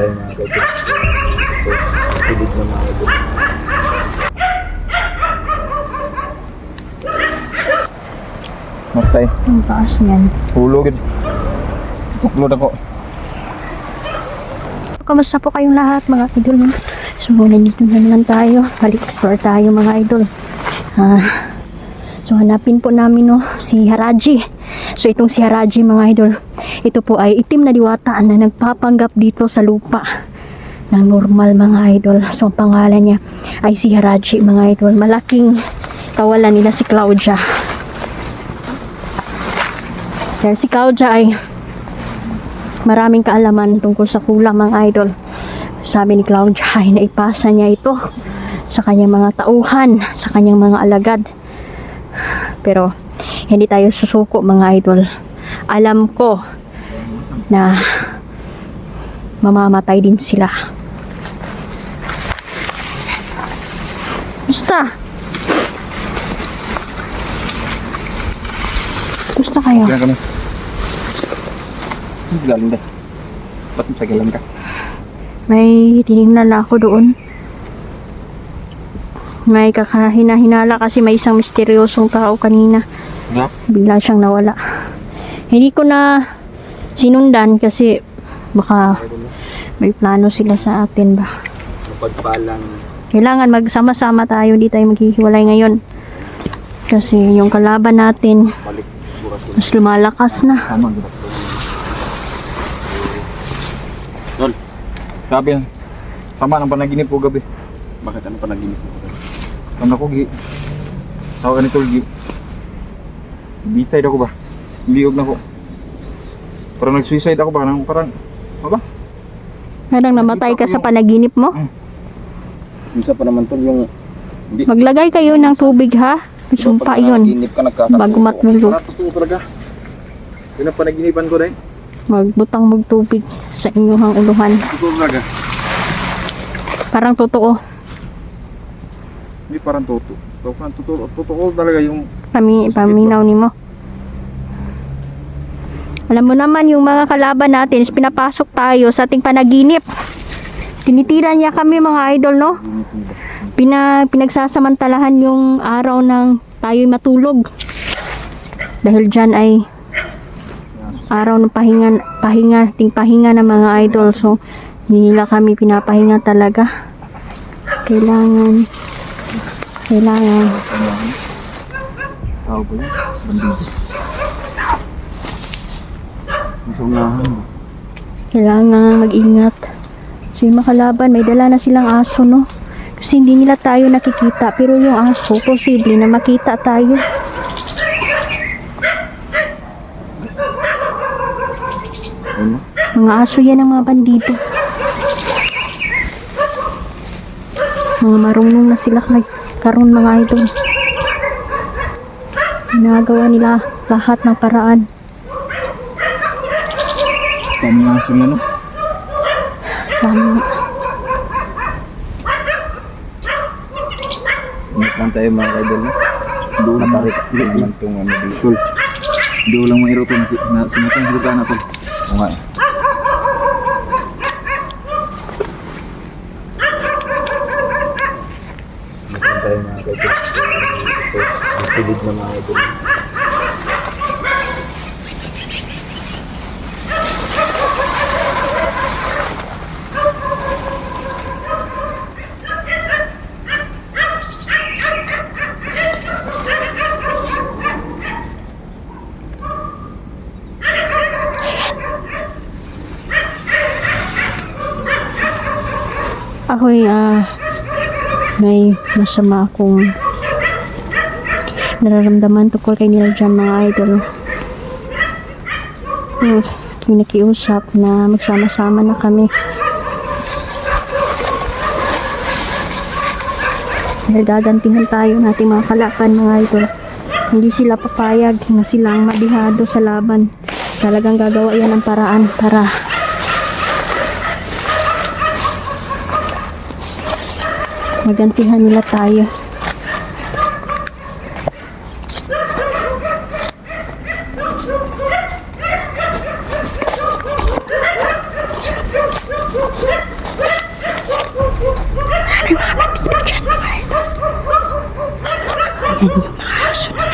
Tayo mga kaibigan. Ito, pilig na mga kaibigan. Matay. Ang taas niyan. Hulogin. Tuklod ako. Kamusta po kayong lahat mga idol? So nandito na naman tayo. Balik explore tayo mga idol. So hanapin po namin si Haraji. So itong si Haraji mga idol, ito po ay itim na diwata na nagpapanggap dito sa lupa ng normal mga idol. So ang pangalan niya ay si Haraji mga idol. Malaking kawalan nila si Claudia. Dahil si Claudia ay maraming kaalaman tungkol sa kulang mga idol. Sabi ni Claudia ay naipasa niya ito sa kanyang mga tauhan, sa kanyang mga alagad. Pero hindi tayo susuko mga idol. Alam ko na mamamatay din sila. Basta kayo. Kaya kami. Galing dah. Ba't masagalan ka? May tinignan ako doon. May kakahina-hinala kasi may isang misteryosong tao kanina. Yeah. Bigla siyang nawala. Hindi ko na sinundan kasi baka may plano sila sa atin ba. Mapagpalang. Kailangan magsama-sama tayo, di tayo maghihiwalay ngayon. Kasi yung kalaban natin Balik. Buras. mas lumalakas na. Tama. Tol. Sabi yan. Sama ng panaginip po gabi. Bakit ano panaginip po? Ano ko gi? Tawag ka ni Tol gi. Bitay ako ba? Liog na ko. Parang nag-suicide ako ba? Parang, ano ba? Parang namatay ka sa panaginip mo. Minsan pa naman Tol yung... Hindi. Maglagay kayo ng tubig ha. Sumpa yun. Panaginip ka nagkatapo. Bago matulog. Para totoo talaga. Yun ang panaginipan ko dahil. Magbutang magtubig sa inyong uluhan. Totoo talaga. Parang totoo. Hindi parang totoo. Totoo talaga yung... Paminaw ni mo. Alam mo naman yung mga kalaban natin is pinapasok tayo sa ating panaginip. Tinitira niya kami mga idol, no? Pinagsasamantalahan yung araw ng tayo'y matulog. Dahil dyan ay araw ng pahinga ng mga idol. So hindi nila kami pinapahinga talaga. Kailangan Tao ba yun? Bandido. Masungahan ba? Kailangan mag-ingat. So yung makalaban, may dala na silang aso, no? Kasi hindi nila tayo nakikita. Pero yung aso, posible na makita tayo. Ano? Mga aso yan ng mga bandido. Mga marunong na sila karon mga idol. Ginagawa nila lahat ng paraan. Kami aso na no? Tama. Ingat lang tayo mga idol no? Doon matarik. Doon itong ano dito. Doon lang mayroon ito na simatang hilugan na ito. Oo nga. Ingat tayo mga idol. Ito, pilig na mga idol. Ako'y may masama akong nararamdaman tungkol kay nila dyan mga idol. May nakiusap na magsama-sama na kami. Dahil gagantihan tayo nating mga kalaban mga idol. Hindi sila papayag na silang madihado sa laban. Talagang gagawa yan ng paraan para magantihan nila tayo. Ayan yung mga aso na.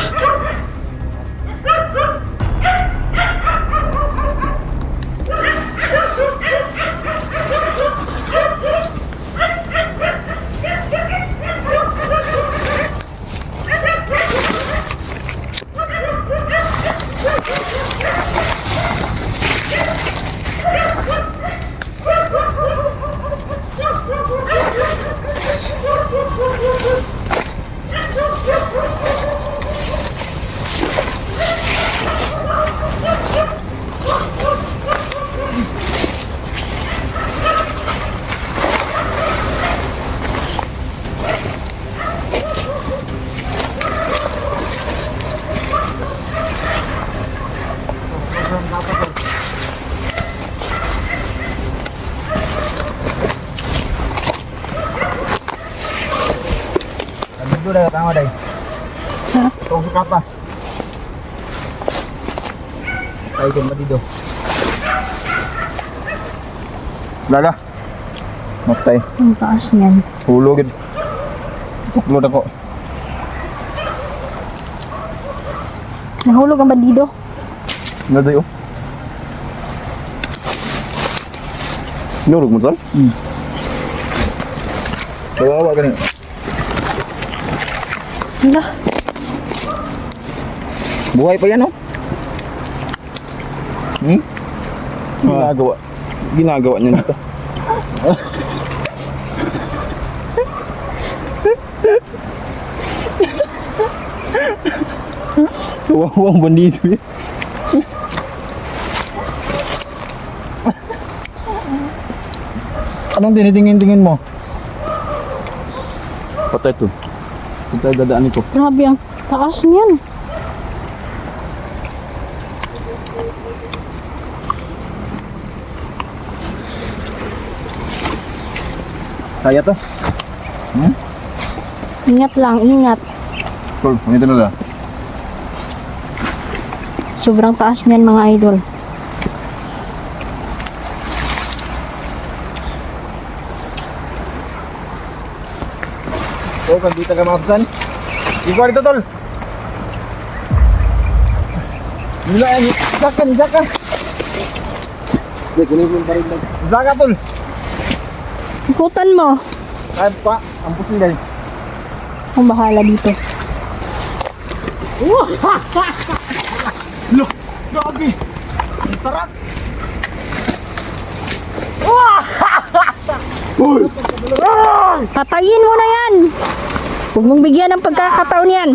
Dito dah tama day. Ha? Tong suka pa. Ay kan madido. Lala. Matay. Ang taas niyan. Hulog gid. Tuklod ako. Nahulog ang bandido. Naday oh. Nurug mo tol? Bawa ka ni. Hala. Buhay pa yan oh. Ginagawa niya nito. Tuwang bandido eh. Anong tinitingin-tingin mo? Patay to. Patay dadaanin ko. Grabe ang taas niyan. Kaya to? Ingat lang, ingat. Cool, ganito na lang. Sobrang taas niyan mga idol. Oh, kandito ka mga kusan. Ikaw dito tol. Nila yan, isakan. Hindi, kunin mo pa rin lang. Isaka tol. Ikutan mo. Ay pa, ang pusin dahil. Ang bahala dito. Look, grabe. Ang sarap. Uy! Patayin mo na yan. Huwag mong bigyan ng pagkakataon yan.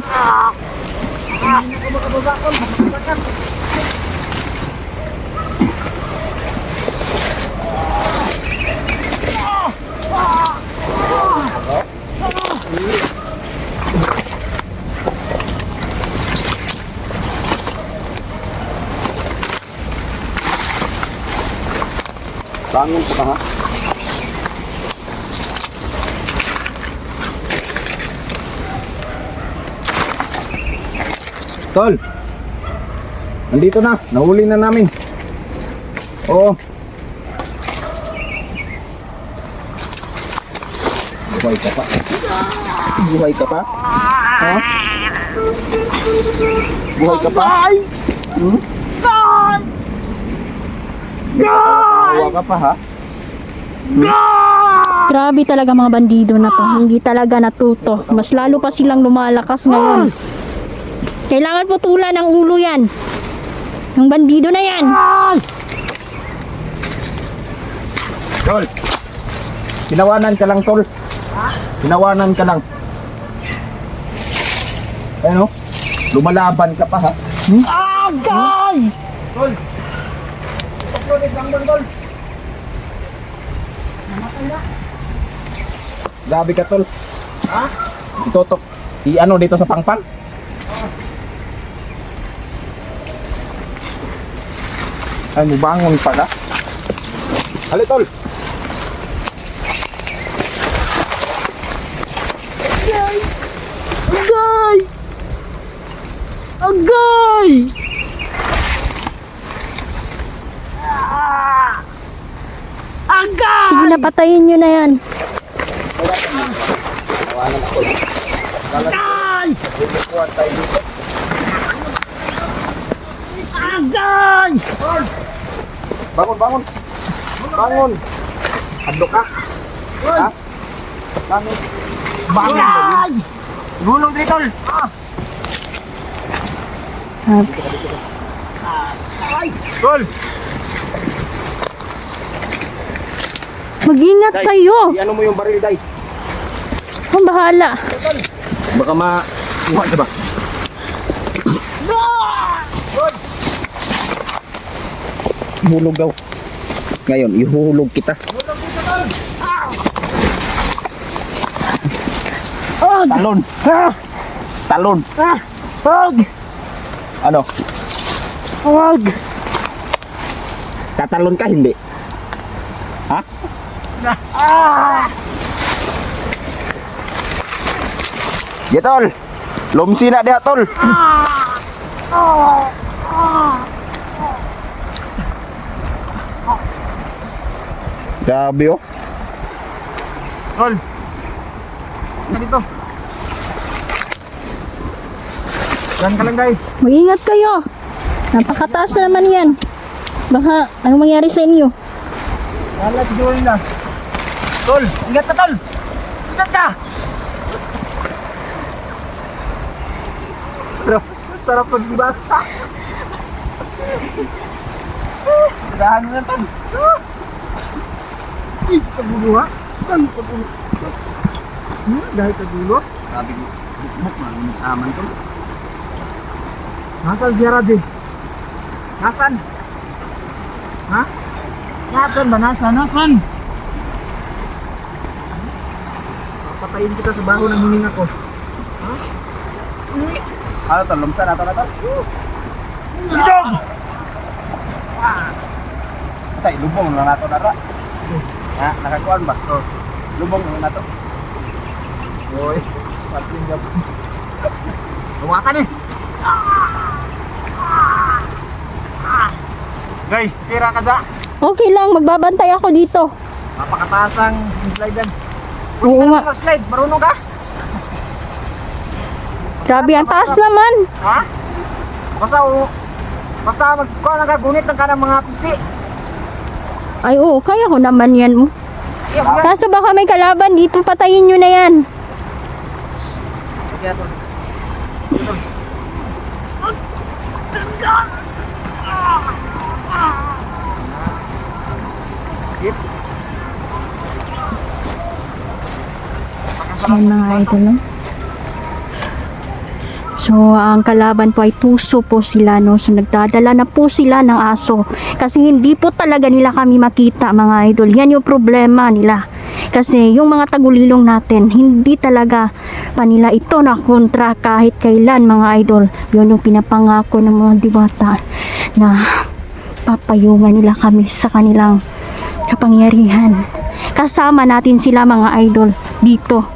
Bangun ko pa ha? Tol! Nandito na, nahuli na namin. Oo. Buhay ka pa. Buhay ka pa? Ha? Buhay ka pa? Hmm? Tawa ka pa ha? Grabe talaga mga bandido na to. Hindi talaga natuto. Mas lalo pa silang lumalakas ngayon. Kailangan putulan ng ulo yan. Yung bandido na yan. Tol! Tinawanan ka lang, tol. Tinawanan ka lang. Ayun o. Lumalaban ka pa ha? Agay! Tol! Pagkulit lang doon, tol. Grabe ka, tol. Ha? Itutok. I-ano dito sa pangpang? Ay, bangon pala. Hali, tol. Agay! Agay! Agay! Sige na, patayin nyo na yan. Agay! Kuha tayo dito. Agay! Bangon, bangon. Bangon. Hadlok ka. Ha? Bangon. Agay! Gulong dito. Tol. Mag-ingat kayo. Ano mo yung baril, Day? Ang bahala. Baka ma-kuha ka ba? Hulog daw. Ngayon, ihuhulog kita. Talon. Talon. Wag! Ano? Wag! Tatalon ka, hindi? Ha? Ya, tol. Lumsi na dia, tol. Grabe, oh. Tol. Ano dito? Saan ka lang, Day? Mag-ingat kayo. Napakataas na naman yan. Baka anong mangyari sa inyo? Wala siguro nila. Tol! Ingat ka, tol! Ingat ka! Sarap pagbasa. Dahan mo na, tol. Kagulo, ha? Kagulo. Dahil kagulo? Sabi ko, bukbuk na, aman, tol. Nasaan si Radhe? Nasaan? Ha? Nasaan ba? Nasaan? Patayin kita sa baho ng hininga ko. Ano, tol? Lumsa na, tol, na, tol. Bidog! Say, lubong lang nato na, ra. Ha? Nakakuan ba? Lubong lang nato. Uy, pating gab. Luwatan eh! Gay, tira ka dyan. Okay lang, magbabantay ako dito. Napakataas ang slide yan. Oo nga. Slide, marunong ka? Grabe, ang taas naman. Ha? Basta magkuha nagagunit ng kanang mga pisi. Ay oo, kaya ko naman yan. Iya, mga. Kaso baka may kalaban dito, patayin nyo na yan. Kaya to. Yan mga idol, no? So, ang kalaban po ay tuso po sila, no? So, nagdadala na po sila ng aso. Kasi hindi po talaga nila kami makita, mga idol. Yan yung problema nila. Kasi yung mga tagulilong natin, hindi talaga pa nila ito na kontra kahit kailan, mga idol. Yun yung pinapangako ng mga diwata na papayungan nila kami sa kanilang kapangyarihan. Kasama natin sila, mga idol, dito.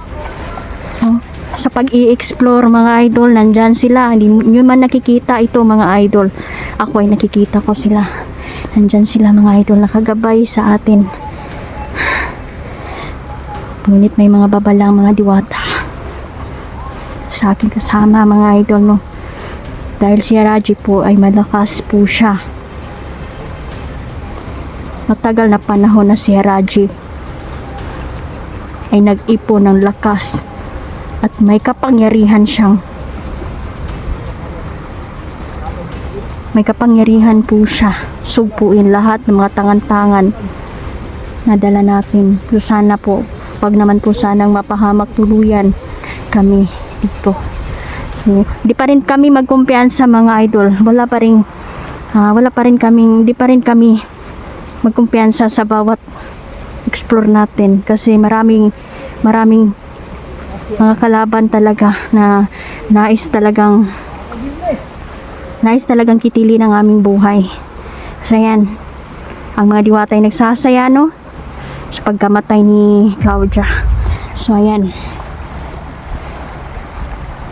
No? Sa pag-i-explore, mga idol, nandyan sila. Hindi nyo man nakikita ito, mga idol. Ako ay nakikita ko sila. Nandyan sila, mga idol, nakagabay sa atin. Ngunit may mga babalang mga diwata sa akin kasama, mga idol, no? Dahil si Raji po ay malakas po siya. Matagal na panahon na si Raji ay nag-ipon ng lakas at may kapangyarihan siyang po siya sugpuin lahat ng mga tangan-tangan na dala natin. So sana po, wag naman po sanang mapahamak tuluyan kami dito. So, di pa rin kami magkumpiyansa, mga idol. Di pa rin kami magkumpiyansa sa bawat explore natin kasi maraming mga kalaban talaga na nais talagang kitili ng aming buhay. So yan, ang mga diwata ay nagsasaya, no, sa pagkamatay ni Claudia. So ayan,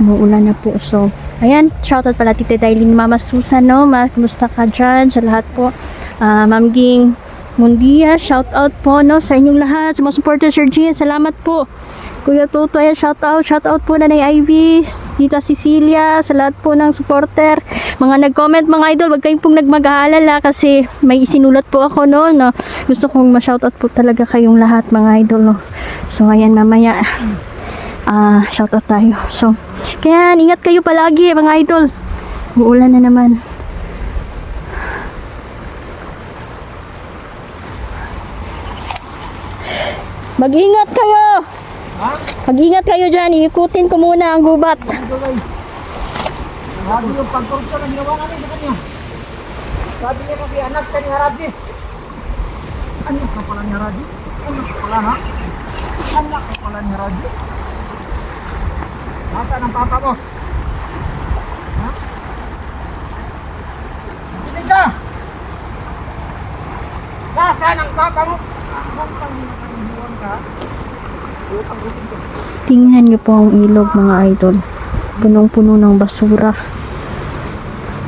umuulan na po. So ayan, shoutout pala Tita Dailin, Mama Susan, no, kumusta ka dyan sa lahat po. Ma'am Ging Mundia, shoutout po, no, sa inyong lahat, sa mga supporters, Sir Gian, salamat po. Kuya Tuto, ayan, shoutout po na Ivy, Tita Cecilia, sa lahat po ng supporter, mga nag-comment mga idol, wag kayong pong nagmag-aalala kasi may isinulat po ako no, na gusto kong ma-shoutout po talaga kayong lahat mga idol no. So ayan mamaya shoutout tayo. So kaya ingat kayo palagi mga idol. Uulan na naman. Mag-ingat kayo! Ha? Mag-ingat kayo dyan. Iikutin ko muna ang gubat. Ito guys. Grabe yung pagkorupto na ginawa namin sa kanya. Sabi niya kasi anak siya ni Haraji. Anak ka pala ni Haraji? Anak ka pala ha? Anak ka pala ni Haraji? Nasaan ang papa mo? Ha? Tinig ka! Nasaan ang papa mo? Ang panghinuan ka? Tingnan niyo po ang ilog mga idol. Punong-puno ng basura.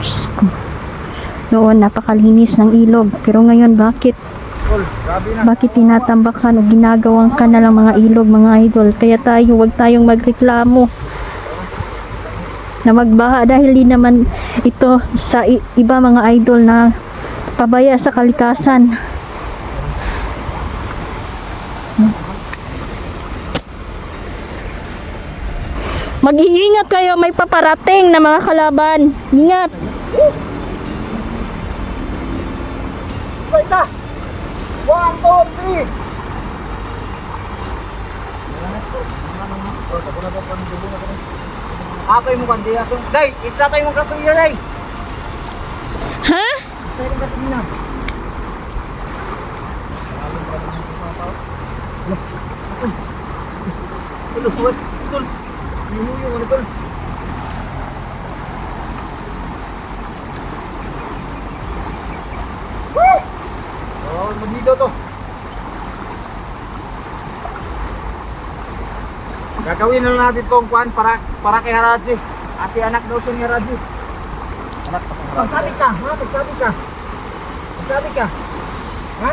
Diyos ko. Noon napakalinis ng ilog. Pero ngayon bakit? Tol, grabe na. Bakit tinatambakan o ginagawang ka na lang mga ilog mga idol? Kaya tayo, wag tayong magreklamo na magbaha dahil di naman ito sa iba mga idol na pabaya sa kalikasan. Mag-iingat kayo, may paparating na mga kalaban. Ingat. Wait na! 1, 2, 3! Apay mo kandi aso. Day, isa tayo mong kasuya day. Ha? Tayo mong kasuya. Tulo, tulo. Yung ano tol? Oh, magdito to. Gagawin na lang natin tong kuan para kay Haraji. Kasi anak daw siya ni Haraji. Anak pa kay Haraji. Magsabi ka, ha? Magsabi ka. Magsabi ka. Ha?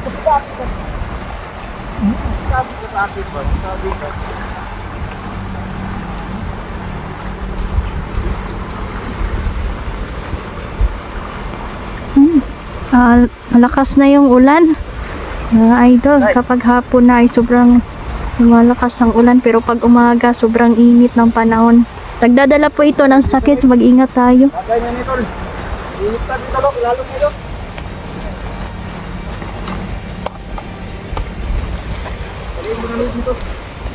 Magsabi ka. Magsabi ka sa akin ba? Magsabi ka. Malakas na yung ulan mga idol. Kapag hapon na ay sobrang lumalakas ang ulan, pero pag umaga sobrang init ng panahon. Nagdadala po ito ng sakit, so mag-ingat tayo. Bagay na nito. Init pa dito lalo nito. Sabihin mo na nito.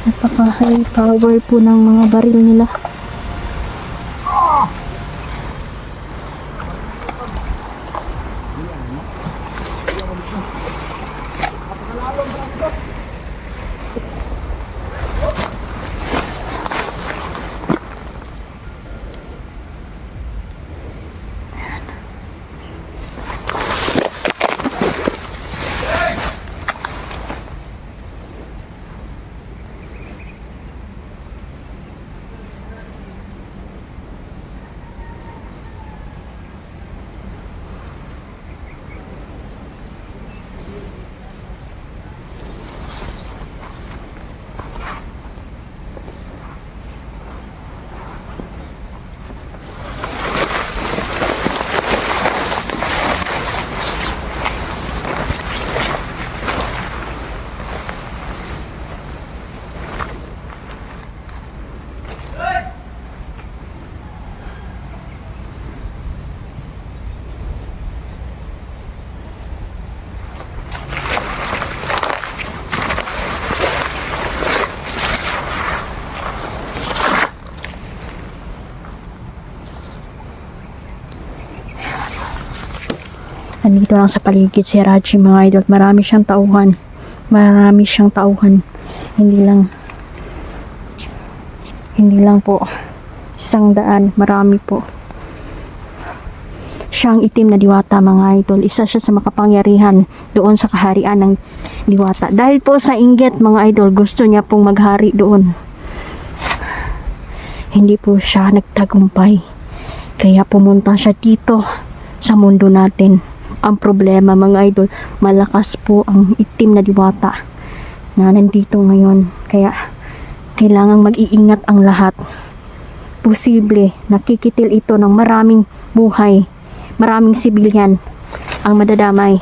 Napaka-high power po ng mga baril nila. Nandito lang sa paligid si Haraji mga idol. Marami siyang tauhan. Marami siyang tauhan. Hindi lang po 100. Marami po. Siyang itim na diwata mga idol. Isa siya sa makapangyarihan doon sa kaharian ng diwata. Dahil po sa inggit mga idol, gusto niya pong maghari doon. Hindi po siya nagtagumpay. Kaya pumunta siya dito sa mundo natin ang problema mga idol, malakas po ang itim na diwata na nandito ngayon. Kaya kailangang mag-iingat ang lahat. Posible nakikitil ito ng maraming buhay, maraming sibilyan ang madadamay.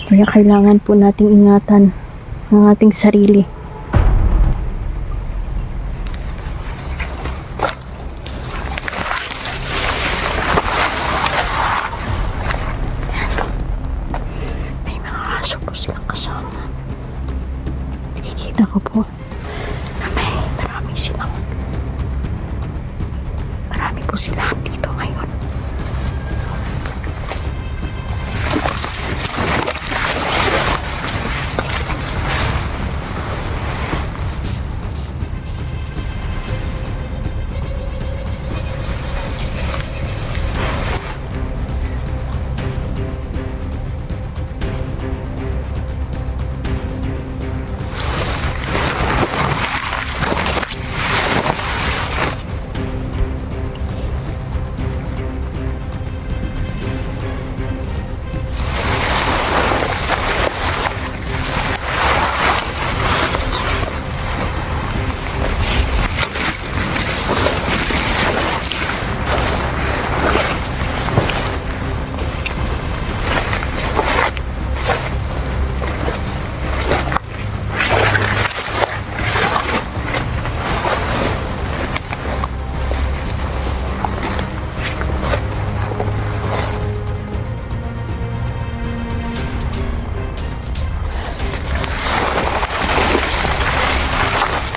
Kaya kailangan po nating ingatan ang ating sarili. May mga aso po silang kasama. Nakikita ko po na marami po sila dito ngayon.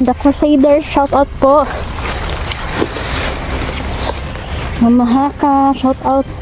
The Crusader, shout out po. Mama Haka, shout out.